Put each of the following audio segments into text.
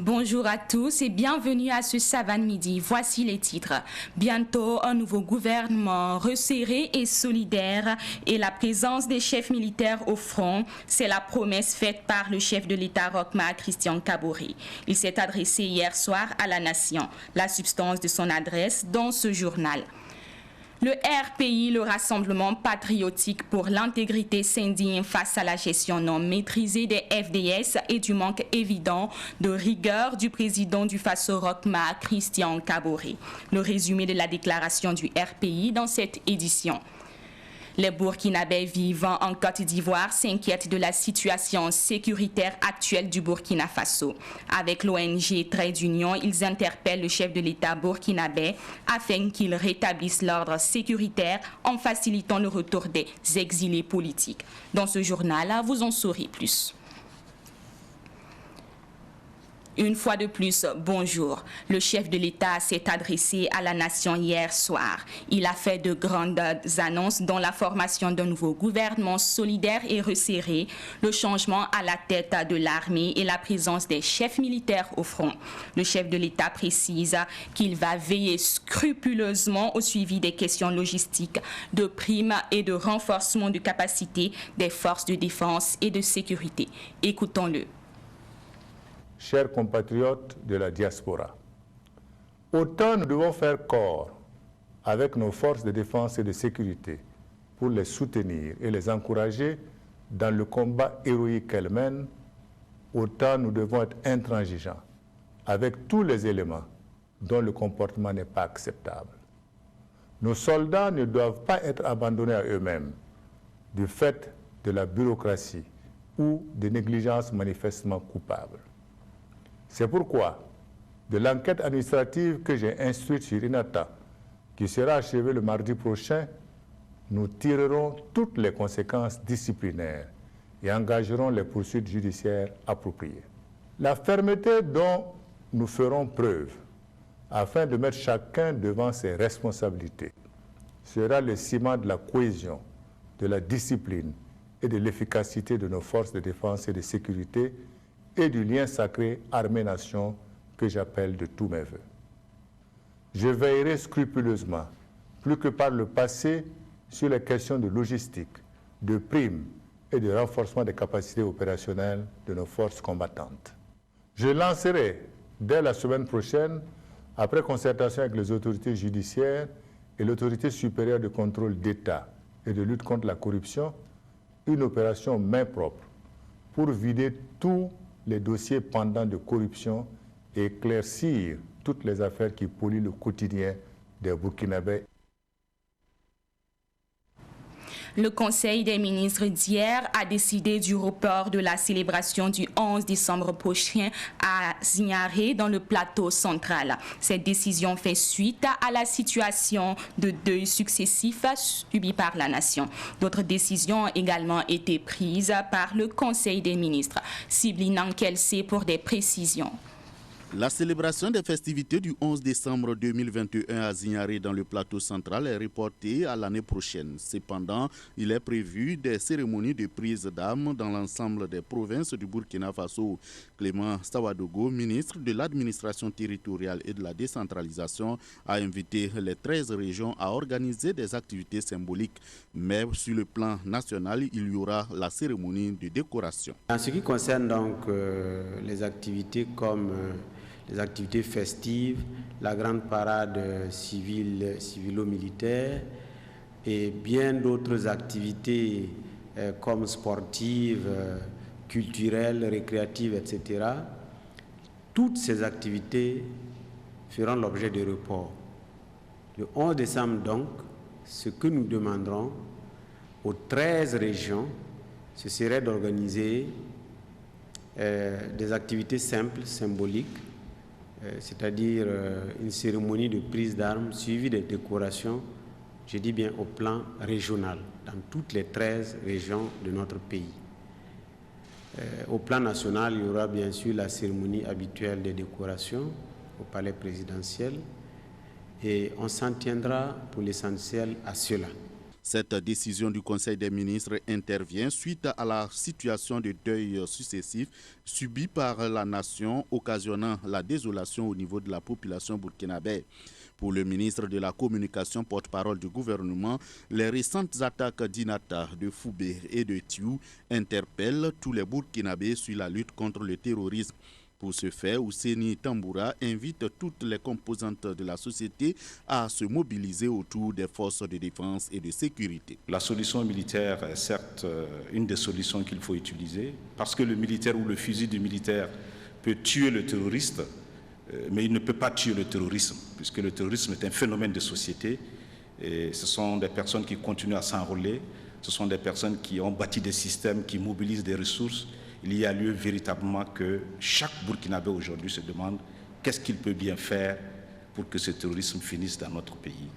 Bonjour à tous et bienvenue à ce Savane Midi. Voici les titres. Bientôt, un nouveau gouvernement resserré et solidaire et la présence des chefs militaires au front. C'est la promesse faite par le chef de l'État Roch-Marc Christian Kaboré. Il s'est adressé hier soir à la nation. La substance de son adresse dans ce journal. Le RPI, le Rassemblement patriotique pour l'intégrité, s'indigne face à la gestion non maîtrisée des FDS et du manque évident de rigueur du président du Faso Roch-Marc Christian Kaboré. Le résumé de la déclaration du RPI dans cette édition. Les Burkinabés vivant en Côte d'Ivoire s'inquiètent de la situation sécuritaire actuelle du Burkina Faso. Avec l'ONG Trade Union, ils interpellent le chef de l'État burkinabé afin qu'il rétablisse l'ordre sécuritaire en facilitant le retour des exilés politiques. Dans ce journal, vous en saurez plus. Une fois de plus, bonjour. Le chef de l'État s'est adressé à la nation hier soir. Il a fait de grandes annonces dont la formation d'un nouveau gouvernement solidaire et resserré, le changement à la tête de l'armée et la présence des chefs militaires au front. Le chef de l'État précise qu'il va veiller scrupuleusement au suivi des questions logistiques, de primes et de renforcement de capacité des forces de défense et de sécurité. Écoutons-le. Chers compatriotes de la diaspora, autant nous devons faire corps avec nos forces de défense et de sécurité pour les soutenir et les encourager dans le combat héroïque qu'elles mènent, autant nous devons être intransigeants avec tous les éléments dont le comportement n'est pas acceptable. Nos soldats ne doivent pas être abandonnés à eux-mêmes du fait de la bureaucratie ou de négligences manifestement coupables. C'est pourquoi, de l'enquête administrative que j'ai instruite sur Inata, qui sera achevée le mardi prochain, nous tirerons toutes les conséquences disciplinaires et engagerons les poursuites judiciaires appropriées. La fermeté dont nous ferons preuve afin de mettre chacun devant ses responsabilités sera le ciment de la cohésion, de la discipline et de l'efficacité de nos forces de défense et de sécurité et du lien sacré armée-nation que j'appelle de tous mes voeux. Je veillerai scrupuleusement, plus que par le passé, sur les questions de logistique, de primes et de renforcement des capacités opérationnelles de nos forces combattantes. Je lancerai, dès la semaine prochaine, après concertation avec les autorités judiciaires et l'autorité supérieure de contrôle d'État et de lutte contre la corruption, une opération main propre pour vider tous les dossiers pendants de corruption et éclaircir toutes les affaires qui polluent le quotidien des Burkinabés. Le Conseil des ministres d'hier a décidé du report de la célébration du 11 décembre prochain à Zignaré dans le plateau central. Cette décision fait suite à la situation de deuil successif subis par la nation. D'autres décisions ont également été prises par le Conseil des ministres. Sibline Ankelsé pour des précisions. La célébration des festivités du 11 décembre 2021 à Zignaré dans le plateau central est reportée à l'année prochaine. Cependant, il est prévu des cérémonies de prise d'armes dans l'ensemble des provinces du Burkina Faso. Clément Sawadogo, ministre de l'administration territoriale et de la décentralisation, a invité les 13 régions à organiser des activités symboliques. Mais sur le plan national, il y aura la cérémonie de décoration. En ce qui concerne donc les activités comme les activités festives, la grande parade civilo-militaire et bien d'autres activités comme sportives, culturelles, récréatives, etc. Toutes ces activités feront l'objet de report. Le 11 décembre donc, ce que nous demanderons aux 13 régions, ce serait d'organiser des activités simples, symboliques, c'est-à-dire une cérémonie de prise d'armes suivie des décorations, je dis bien au plan régional, dans toutes les 13 régions de notre pays. Au plan national, il y aura bien sûr la cérémonie habituelle des décorations au palais présidentiel et on s'en tiendra pour l'essentiel à cela. Cette décision du Conseil des ministres intervient suite à la situation de deuil successif subie par la nation, occasionnant la désolation au niveau de la population burkinabé. Pour le ministre de la Communication, porte-parole du gouvernement, les récentes attaques d'Inata, de Foubé et de Tiou interpellent tous les Burkinabés sur la lutte contre le terrorisme. Pour ce faire, Ousseini Tamboura invite toutes les composantes de la société à se mobiliser autour des forces de défense et de sécurité. La solution militaire est certes une des solutions qu'il faut utiliser, parce que le militaire ou le fusil du militaire peut tuer le terroriste, mais il ne peut pas tuer le terrorisme, puisque le terrorisme est un phénomène de société. Et ce sont des personnes qui continuent à s'enrôler, ce sont des personnes qui ont bâti des systèmes, qui mobilisent des ressources. Il y a lieu véritablement que chaque Burkinabé aujourd'hui se demande qu'est-ce qu'il peut bien faire pour que ce terrorisme finisse dans notre pays.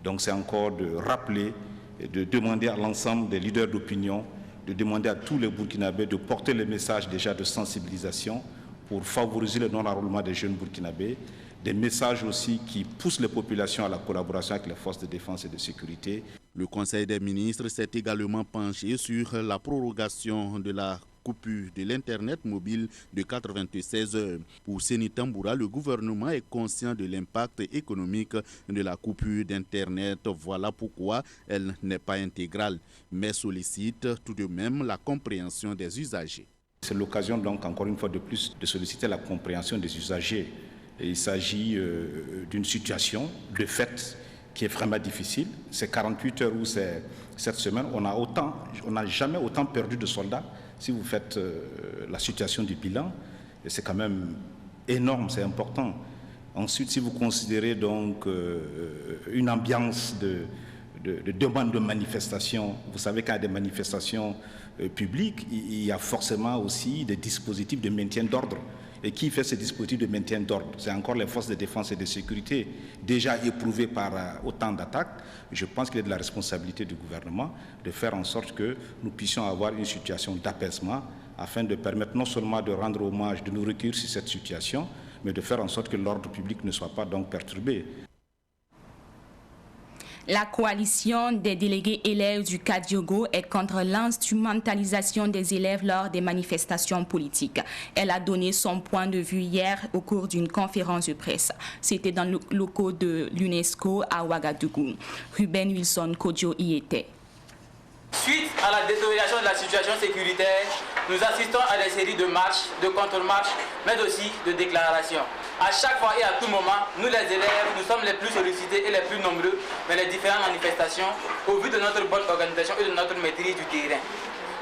Donc c'est encore de rappeler et de demander à l'ensemble des leaders d'opinion, de demander à tous les Burkinabés de porter le message déjà de sensibilisation pour favoriser le non-enrôlement des jeunes Burkinabés, des messages aussi qui poussent les populations à la collaboration avec les forces de défense et de sécurité. Le Conseil des ministres s'est également penché sur la prorogation de la coupure de l'Internet mobile de 96 heures. Pour Séni Tamboura, le gouvernement est conscient de l'impact économique de la coupure d'Internet. Voilà pourquoi elle n'est pas intégrale, mais sollicite tout de même la compréhension des usagers. C'est l'occasion donc encore une fois de plus de solliciter la compréhension des usagers. Et il s'agit d'une situation de fait qui est vraiment difficile. C'est 48 heures ou c'est cette semaine, on n'a jamais autant perdu de soldats. Si vous faites la situation du bilan, c'est quand même énorme, c'est important. Ensuite, si vous considérez donc une ambiance de demande de manifestation, vous savez qu'il y a des manifestations publiques, il y a forcément aussi des dispositifs de maintien d'ordre. Et qui fait ces dispositifs de maintien d'ordre? C'est encore les forces de défense et de sécurité, déjà éprouvées par autant d'attaques. Je pense qu'il est de la responsabilité du gouvernement de faire en sorte que nous puissions avoir une situation d'apaisement afin de permettre non seulement de rendre hommage, de nous recueillir sur cette situation, mais de faire en sorte que l'ordre public ne soit pas donc perturbé. La coalition des délégués élèves du Kadiogo est contre l'instrumentalisation des élèves lors des manifestations politiques. Elle a donné son point de vue hier au cours d'une conférence de presse. C'était dans le locaux de l'UNESCO à Ouagadougou. Ruben Wilson Kodjo y était. Suite à la détérioration de la situation sécuritaire, nous assistons à des séries de marches, de contre-marches, mais aussi de déclarations. À chaque fois et à tout moment, nous les élèves, nous sommes les plus sollicités et les plus nombreux dans les différentes manifestations au vu de notre bonne organisation et de notre maîtrise du terrain.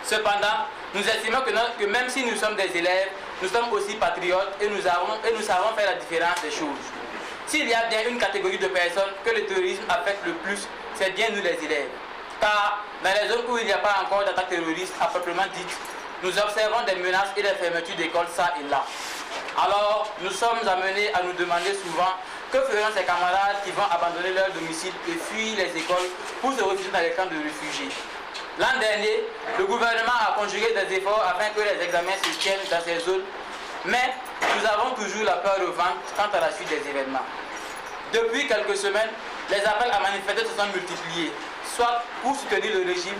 Cependant, nous estimons que même si nous sommes des élèves, nous sommes aussi patriotes et nous savons faire la différence des choses. S'il y a bien une catégorie de personnes que le terrorisme affecte le plus, c'est bien nous les élèves. Car dans les zones où il n'y a pas encore d'attaque terroriste à proprement dite, nous observons des menaces et des fermetures d'écoles ça et là. Alors, nous sommes amenés à nous demander souvent que feront ces camarades qui vont abandonner leur domicile et fuir les écoles pour se réfugier dans les camps de réfugiés. L'an dernier, le gouvernement a conjugué des efforts afin que les examens se tiennent dans ces zones, mais nous avons toujours la peur au ventre quant à la suite des événements. Depuis quelques semaines, les appels à manifester se sont multipliés, soit pour soutenir le régime,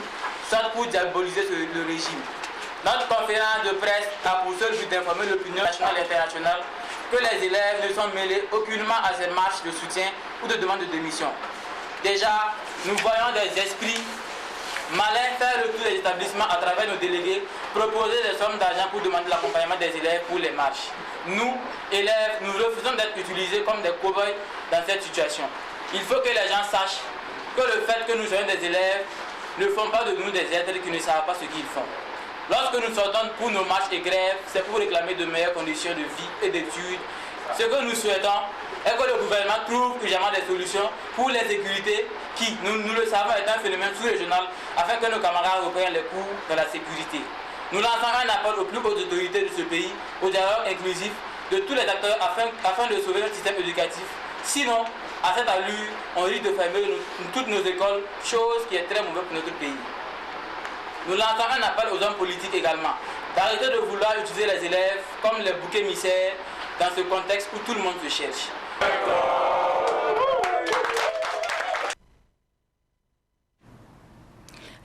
soit pour diaboliser le régime. Notre conférence de presse a pour seul but d'informer l'opinion nationale et internationale que les élèves ne sont mêlés aucunement à ces marches de soutien ou de demande de démission. Déjà, nous voyons des esprits malins faire le tour des établissements à travers nos délégués, proposer des sommes d'argent pour demander l'accompagnement des élèves pour les marches. Nous, élèves, nous refusons d'être utilisés comme des cow-boys dans cette situation. Il faut que les gens sachent que le fait que nous soyons des élèves ne font pas de nous des êtres qui ne savent pas ce qu'ils font. Lorsque nous sortons pour nos marches et grèves, c'est pour réclamer de meilleures conditions de vie et d'études. Ce que nous souhaitons est que le gouvernement trouve urgemment des solutions pour les sécurités qui, nous le savons, est un phénomène sous-régional afin que nos camarades reprennent les cours de la sécurité. Nous lançons un appel aux plus hautes autorités de ce pays, au dialogue inclusif de tous les acteurs afin de sauver notre système éducatif. Sinon, à cette allure, on risque de fermer toutes nos écoles, chose qui est très mauvaise pour notre pays. Nous lançons un appel aux hommes politiques également, d'arrêter de vouloir utiliser les élèves comme les boucs émissaires dans ce contexte où tout le monde se cherche.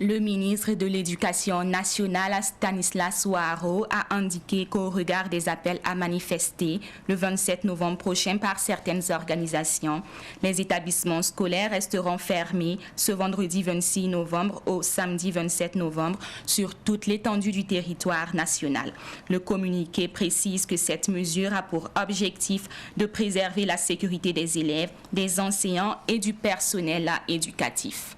Le ministre de l'Éducation nationale, Stanislas Ouaro, a indiqué qu'au regard des appels à manifester le 27 novembre prochain par certaines organisations, les établissements scolaires resteront fermés ce vendredi 26 novembre au samedi 27 novembre sur toute l'étendue du territoire national. Le communiqué précise que cette mesure a pour objectif de préserver la sécurité des élèves, des enseignants et du personnel éducatif.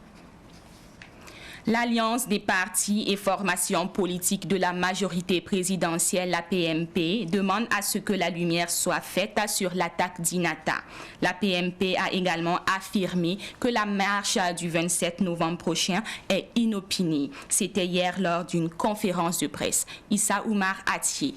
L'Alliance des partis et formations politiques de la majorité présidentielle, la PMP, demande à ce que la lumière soit faite sur l'attaque d'Inata. La PMP a également affirmé que la marche du 27 novembre prochain est inopinée. C'était hier lors d'une conférence de presse. Issa Oumar Atié.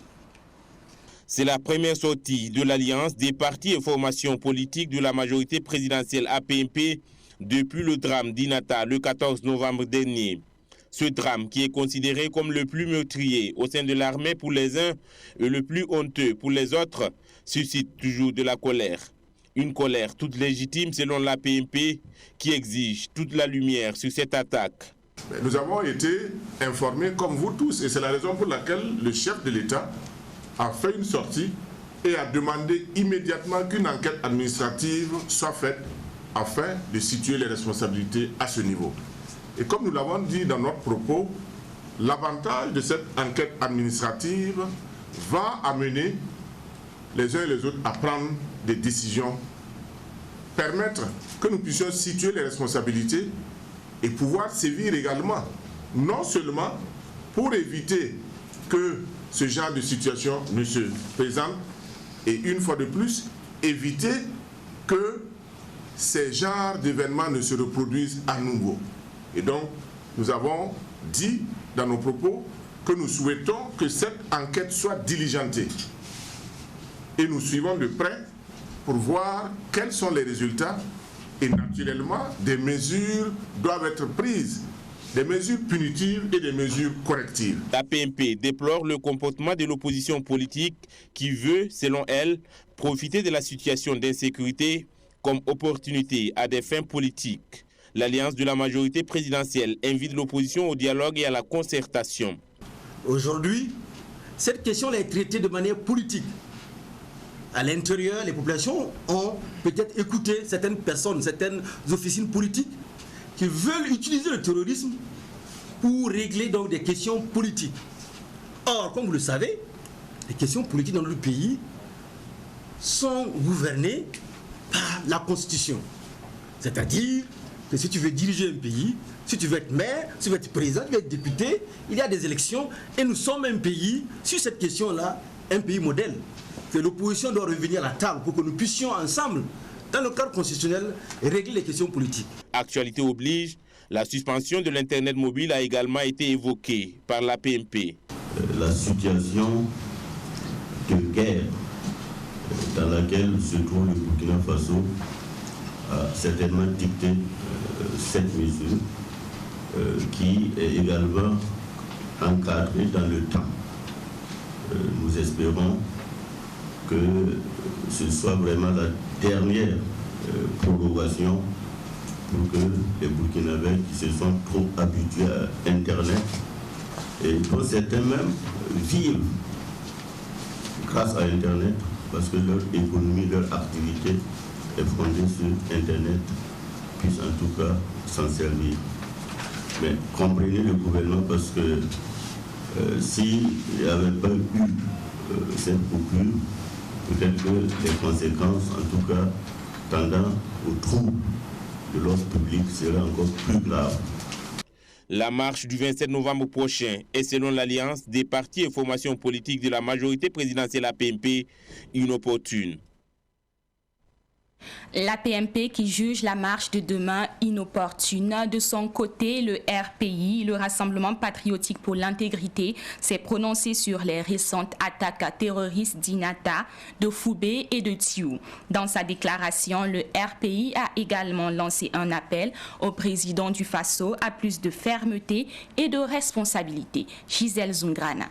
C'est la première sortie de l'Alliance des partis et formations politiques de la majorité présidentielle APMP depuis le drame d'Inata le 14 novembre dernier. Ce drame, qui est considéré comme le plus meurtrier au sein de l'armée pour les uns et le plus honteux pour les autres, suscite toujours de la colère. Une colère toute légitime selon l'APMP qui exige toute la lumière sur cette attaque. Nous avons été informés comme vous tous et c'est la raison pour laquelle le chef de l'État a fait une sortie et a demandé immédiatement qu'une enquête administrative soit faite afin de situer les responsabilités à ce niveau. Et comme nous l'avons dit dans notre propos, l'avantage de cette enquête administrative va amener les uns et les autres à prendre des décisions, permettre que nous puissions situer les responsabilités et pouvoir sévir également, non seulement pour éviter que ce genre de situation ne se présente et une fois de plus, éviter que ces genres d'événements ne se reproduisent à nouveau. Et donc, nous avons dit dans nos propos que nous souhaitons que cette enquête soit diligentée. Et nous suivons de près pour voir quels sont les résultats. Et naturellement, des mesures doivent être prises, des mesures punitives et des mesures correctives. La PMP déplore le comportement de l'opposition politique qui veut, selon elle, profiter de la situation d'insécurité comme opportunité à des fins politiques. L'Alliance de la majorité présidentielle invite l'opposition au dialogue et à la concertation. Aujourd'hui, cette question est traitée de manière politique. À l'intérieur, les populations ont peut-être écouté certaines personnes, certaines officines politiques qui veulent utiliser le terrorisme pour régler donc des questions politiques. Or, comme vous le savez, les questions politiques dans le pays sont gouvernées par la Constitution. C'est-à-dire que si tu veux diriger un pays, si tu veux être maire, si tu veux être président, si tu veux être député, il y a des élections et nous sommes un pays, sur cette question-là, un pays modèle. Que l'opposition doit revenir à la table pour que nous puissions ensemble, dans le cadre constitutionnel, régler les questions politiques. Actualité oblige, la suspension de l'Internet mobile a également été évoquée par la PMP. La situation de guerre dans laquelle se trouve le Burkina Faso a certainement dicté cette mesure qui est également encadrée dans le temps. Nous espérons que ce soit vraiment la dernière prorogation pour que les Burkinabés qui se sont trop habitués à Internet et pour certains même vivent grâce à Internet parce que leur économie, leur activité est fondée sur Internet, puissent en tout cas s'en servir. Mais comprenez le gouvernement parce que s'il n'y avait pas eu cette coupure, peut-être que les conséquences, en tout cas, tendant au trouble de l'ordre public seraient encore plus graves. La marche du 27 novembre prochain est, selon l'Alliance des partis et formations politiques de la majorité présidentielle APMP, inopportune. La PMP qui juge la marche de demain inopportune. De son côté, le RPI, le Rassemblement patriotique pour l'intégrité, s'est prononcé sur les récentes attaques terroristes d'Inata, de Foubé et de Tiou. Dans sa déclaration, le RPI a également lancé un appel au président du Faso à plus de fermeté et de responsabilité. Gisèle Zungrana.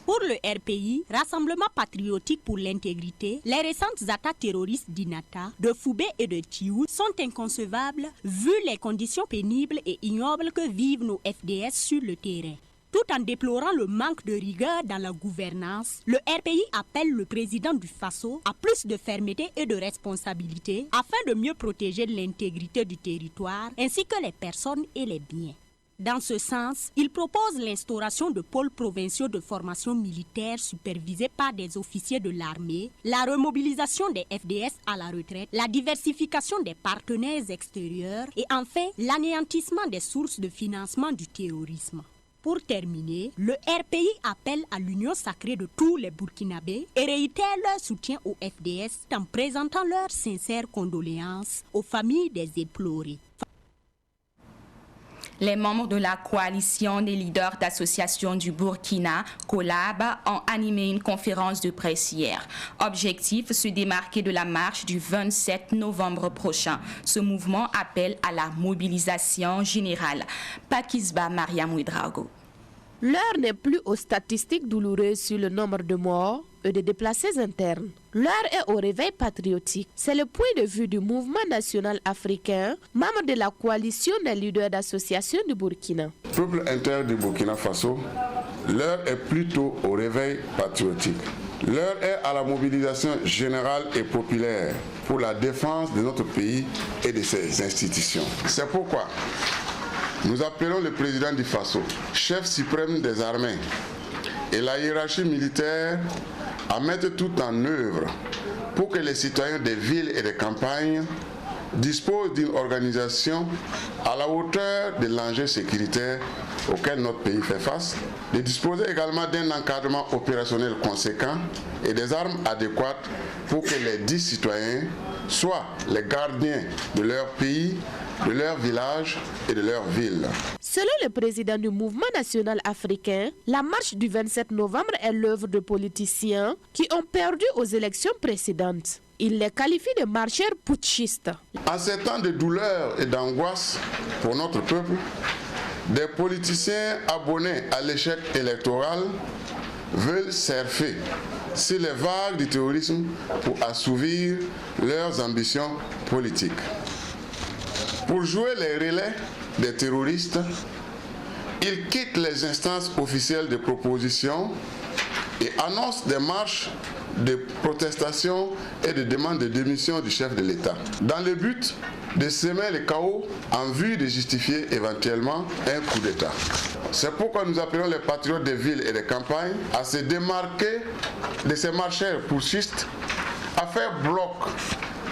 Pour le RPI, Rassemblement patriotique pour l'intégrité, les récentes attaques terroristes d'Inata, de Foubé et de Tiout sont inconcevables vu les conditions pénibles et ignobles que vivent nos FDS sur le terrain. Tout en déplorant le manque de rigueur dans la gouvernance, le RPI appelle le président du Faso à plus de fermeté et de responsabilité afin de mieux protéger l'intégrité du territoire ainsi que les personnes et les biens. Dans ce sens, il propose l'instauration de pôles provinciaux de formation militaire supervisés par des officiers de l'armée, la remobilisation des FDS à la retraite, la diversification des partenaires extérieurs et enfin l'anéantissement des sources de financement du terrorisme. Pour terminer, le RPI appelle à l'union sacrée de tous les Burkinabés et réitère leur soutien aux FDS en présentant leurs sincères condoléances aux familles des éplorés. Les membres de la coalition des leaders d'associations du Burkina, Collab, ont animé une conférence de presse hier. Objectif, se démarquer de la marche du 27 novembre prochain. Ce mouvement appelle à la mobilisation générale. Pakisba Mariam Ouedraogo. L'heure n'est plus aux statistiques douloureuses sur le nombre de morts et de déplacés internes. L'heure est au réveil patriotique. C'est le point de vue du mouvement national africain, membre de la coalition des leaders d'associations du Burkina. Peuple inter du Burkina Faso, l'heure est plutôt au réveil patriotique. L'heure est à la mobilisation générale et populaire pour la défense de notre pays et de ses institutions. C'est pourquoi nous appelons le président du Faso, chef suprême des armées, et la hiérarchie militaire à mettre tout en œuvre pour que les citoyens des villes et des campagnes disposent d'une organisation à la hauteur de l'enjeu sécuritaire auquel notre pays fait face, de disposer également d'un encadrement opérationnel conséquent et des armes adéquates pour que les 10 citoyens soient les gardiens de leur pays, de leur village et de leur ville. Selon le président du mouvement national africain, la marche du 27 novembre est l'œuvre de politiciens qui ont perdu aux élections précédentes. Il les qualifie de marcheurs putschistes. En ces temps de douleur et d'angoisse pour notre peuple, des politiciens abonnés à l'échec électoral veulent surfer sur les vagues du terrorisme pour assouvir leurs ambitions politiques. Pour jouer les relais des terroristes, ils quittent les instances officielles de proposition et annoncent des marches de protestation et de demande de démission du chef de l'État, dans le but de semer le chaos en vue de justifier éventuellement un coup d'État. C'est pourquoi nous appelons les patriotes des villes et des campagnes à se démarquer de ces marcheurs putschistes, à faire bloc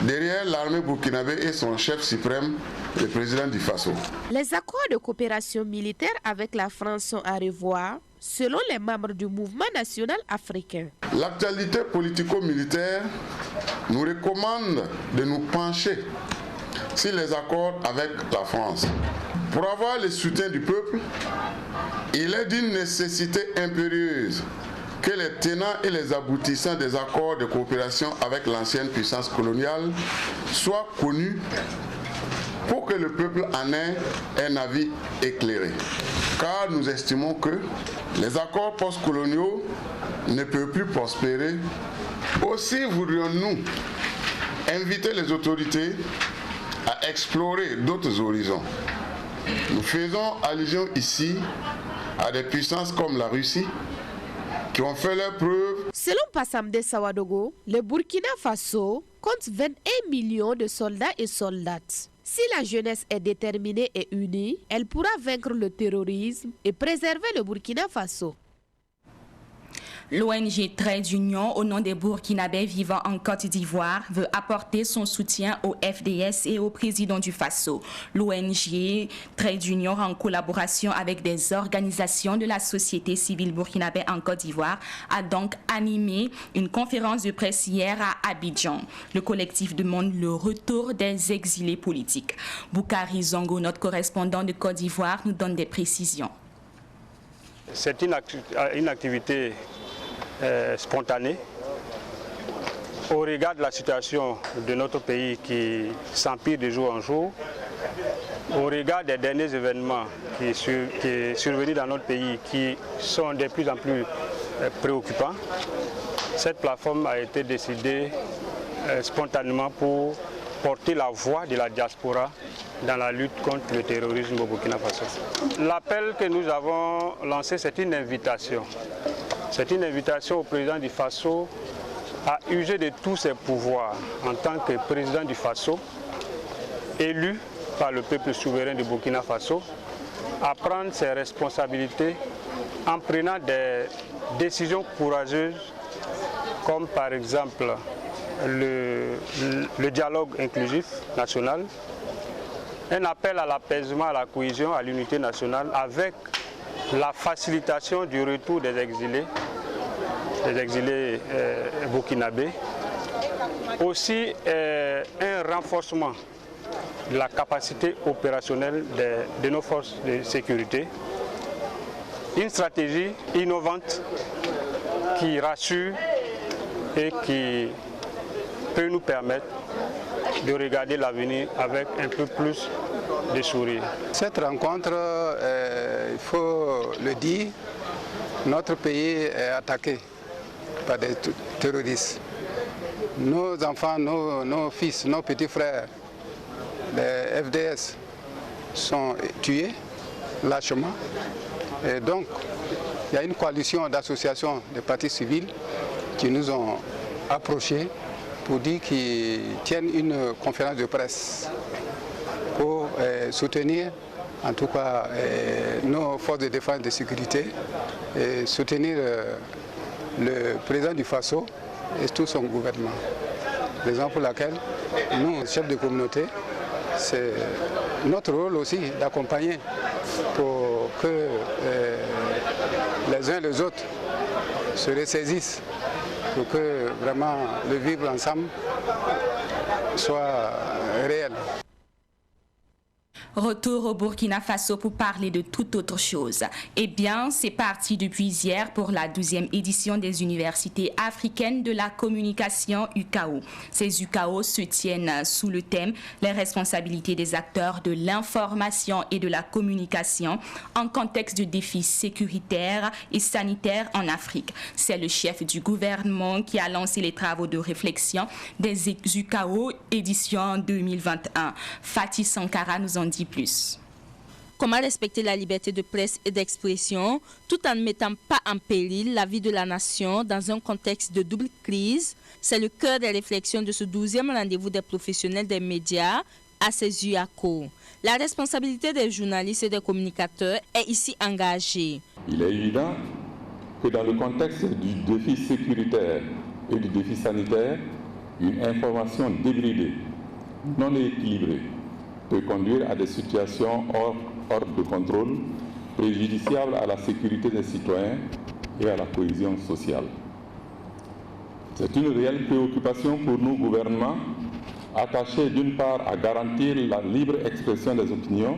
derrière l'armée burkinabé et son chef suprême, le président du Faso. Les accords de coopération militaire avec la France sont à revoir, selon les membres du mouvement national africain. L'actualité politico-militaire nous recommande de nous pencher sur les accords avec la France. Pour avoir le soutien du peuple, il est d'une nécessité impérieuse que les tenants et les aboutissants des accords de coopération avec l'ancienne puissance coloniale soient connus pour que le peuple en ait un avis éclairé. Car nous estimons que les accords postcoloniaux ne peuvent plus prospérer. Aussi voudrions-nous inviter les autorités à explorer d'autres horizons. Nous faisons allusion ici à des puissances comme la Russie qui ont fait leurs preuves. Selon Passamde Sawadogo, le Burkina Faso compte 21 millions de soldats et soldates. Si la jeunesse est déterminée et unie, elle pourra vaincre le terrorisme et préserver le Burkina Faso. L'ONG Trait d'Union, au nom des Burkinabés vivant en Côte d'Ivoire, veut apporter son soutien au FDS et au président du Faso. L'ONG Trait d'Union, en collaboration avec des organisations de la société civile burkinabé en Côte d'Ivoire, a donc animé une conférence de presse hier à Abidjan. Le collectif demande le retour des exilés politiques. Boukari Zongo, notre correspondant de Côte d'Ivoire, nous donne des précisions. C'est une activité spontanée au regard de la situation de notre pays qui s'empire de jour en jour, au regard des derniers événements qui sont survenus dans notre pays qui sont de plus en plus préoccupant. Cette plateforme a été décidée spontanément pour porter la voix de la diaspora dans la lutte contre le terrorisme au Burkina Faso. L'appel que nous avons lancé, c'est une invitation. C'est une invitation au président du Faso à user de tous ses pouvoirs en tant que président du Faso, élu par le peuple souverain du Burkina Faso, à prendre ses responsabilités en prenant des décisions courageuses, comme par exemple le dialogue inclusif national, un appel à l'apaisement, à la cohésion, à l'unité nationale, avec la facilitation du retour des exilés burkinabés. Aussi un renforcement de la capacité opérationnelle de nos forces de sécurité. Une stratégie innovante qui rassure et qui peut nous permettre de regarder l'avenir avec un peu plus de sourire. Cette rencontre, il faut le dire, notre pays est attaqué par des terroristes. Nos enfants, nos fils, nos petits frères, les FDS sont tués lâchement. Et donc, il y a une coalition d'associations de partis civils qui nous ont approchés pour dire qu'ils tiennent une conférence de presse pour soutenir en tout cas nos forces de défense et de sécurité et soutenir le président du Faso et tout son gouvernement. Raison pour laquelle nous, chefs de communauté, c'est notre rôle aussi d'accompagner pour que les uns et les autres se ressaisissent pour que vraiment le vivre ensemble soit réel. Retour au Burkina Faso pour parler de toute autre chose. Eh bien, c'est parti depuis hier pour la 12e édition des universités africaines de la communication UCAO. Ces UCAO se tiennent sous le thème « Les responsabilités des acteurs de l'information et de la communication en contexte de défis sécuritaires et sanitaires en Afrique ». C'est le chef du gouvernement qui a lancé les travaux de réflexion des UCAO édition 2021. Fatih Sankara nous en dit plus. Comment respecter la liberté de presse et d'expression tout en ne mettant pas en péril la vie de la nation dans un contexte de double crise? C'est le cœur des réflexions de ce 12e rendez-vous des professionnels des médias à ces UACO. La responsabilité des journalistes et des communicateurs est ici engagée. Il est évident que dans le contexte du défi sécuritaire et du défi sanitaire, une information débridée, non équilibrée, peut conduire à des situations hors de contrôle, préjudiciables à la sécurité des citoyens et à la cohésion sociale. C'est une réelle préoccupation pour nous, gouvernements, attachés d'une part à garantir la libre expression des opinions,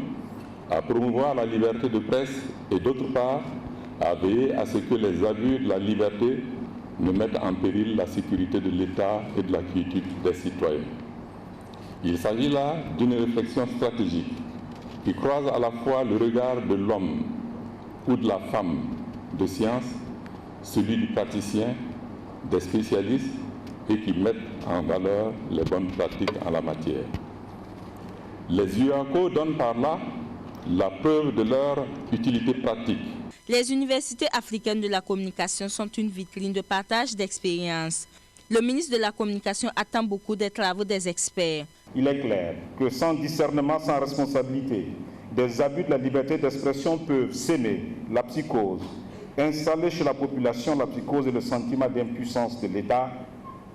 à promouvoir la liberté de presse et d'autre part à veiller à ce que les abus de la liberté ne mettent en péril la sécurité de l'État et de la quiétude des citoyens. Il s'agit là d'une réflexion stratégique qui croise à la fois le regard de l'homme ou de la femme de science, celui du praticien, des spécialistes et qui mettent en valeur les bonnes pratiques en la matière. Les UACO donnent par là la preuve de leur utilité pratique. Les universités africaines de la communication sont une vitrine de partage d'expériences. Le ministre de la Communication attend beaucoup des travaux des experts. Il est clair que sans discernement, sans responsabilité, des abus de la liberté d'expression peuvent s'aimer la psychose, installer chez la population la psychose et le sentiment d'impuissance de l'État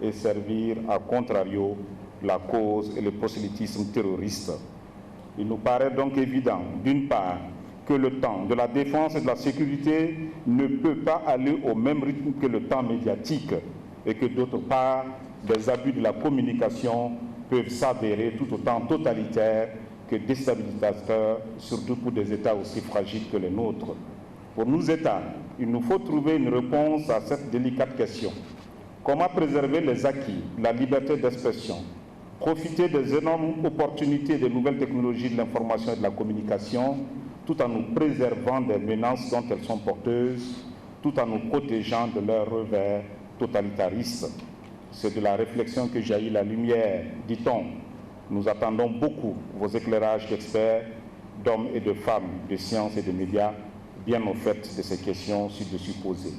et servir à contrario la cause et le prosélytisme terroriste. Il nous paraît donc évident, d'une part, que le temps de la défense et de la sécurité ne peut pas aller au même rythme que le temps médiatique et que d'autre part, des abus de la communication peuvent s'avérer tout autant totalitaires que déstabilisateurs, surtout pour des États aussi fragiles que les nôtres. Pour nous États, il nous faut trouver une réponse à cette délicate question. Comment préserver les acquis, la liberté d'expression, profiter des énormes opportunités des nouvelles technologies de l'information et de la communication, tout en nous préservant des menaces dont elles sont porteuses, tout en nous protégeant de leurs revers totalitaristes. C'est de la réflexion que jaillit la lumière, dit-on. Nous attendons beaucoup vos éclairages d'experts, d'hommes et de femmes, de sciences et de médias, bien au fait de ces questions ci-dessus posées.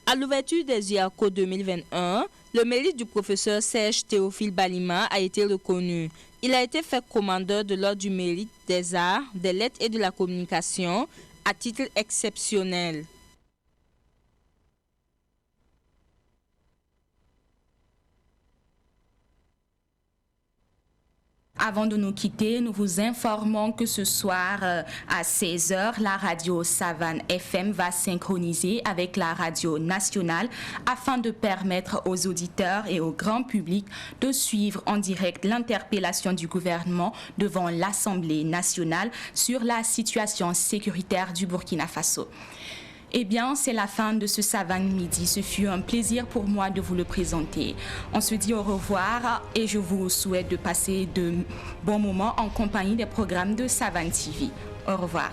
À l'ouverture des IACO 2021, le mérite du professeur Serge Théophile Balima a été reconnu. Il a été fait commandeur de l'Ordre du mérite des arts, des lettres et de la communication à titre exceptionnel. Avant de nous quitter, nous vous informons que ce soir à 16h, la radio Savane FM va synchroniser avec la radio nationale afin de permettre aux auditeurs et au grand public de suivre en direct l'interpellation du gouvernement devant l'Assemblée nationale sur la situation sécuritaire du Burkina Faso. Eh bien, c'est la fin de ce Savane Midi. Ce fut un plaisir pour moi de vous le présenter. On se dit au revoir et je vous souhaite de passer de bons moments en compagnie des programmes de Savane TV. Au revoir.